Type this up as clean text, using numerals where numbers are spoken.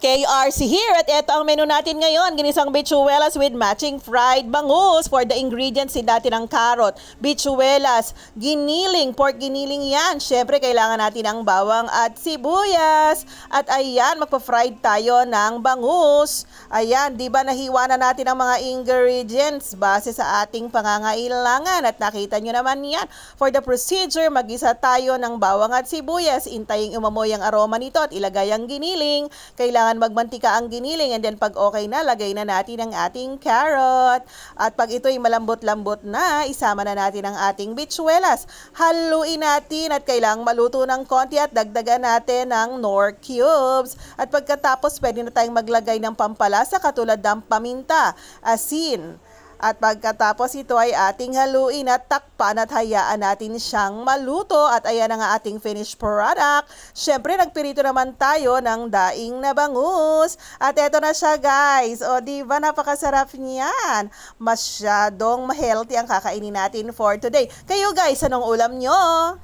KRC here at ito ang menu natin ngayon. Ginisang bichuelas with matching fried bangus. For the ingredients, natin ang carrot, bichuelas, giniling, pork giniling yan. Siyempre, kailangan natin ang bawang at sibuyas. At ayan, magpa-fried tayo ng bangus. Ayan, di ba nahiwa na natin ang mga ingredients base sa ating pangangailangan. At nakita nyo naman yan. For the procedure, mag-isa tayo ng bawang at sibuyas. Intayin umamoy ang aroma nito at ilagay ang giniling. Kailangan magmantika ang giniling and then pag okay na, lagay na natin ang ating carrot. At pag ito'y malambot-lambot na, isama na natin ang ating bichuelas. Haluin natin at kailangang maluto ng konti at dagdagan natin ng Knorr cubes. At pagkatapos, pwede na tayong maglagay ng pampalasa katulad ng paminta, asin. At pagkatapos ito ay ating haluin at takpan at hayaan natin siyang maluto. At ayan ang ating finished product. Siyempre, nagpirito naman tayo ng daing na bangus. At eto na siya guys. O diba, napakasarap niyan. Masyadong healthy ang kakainin natin for today. Kayo guys, anong ulam nyo?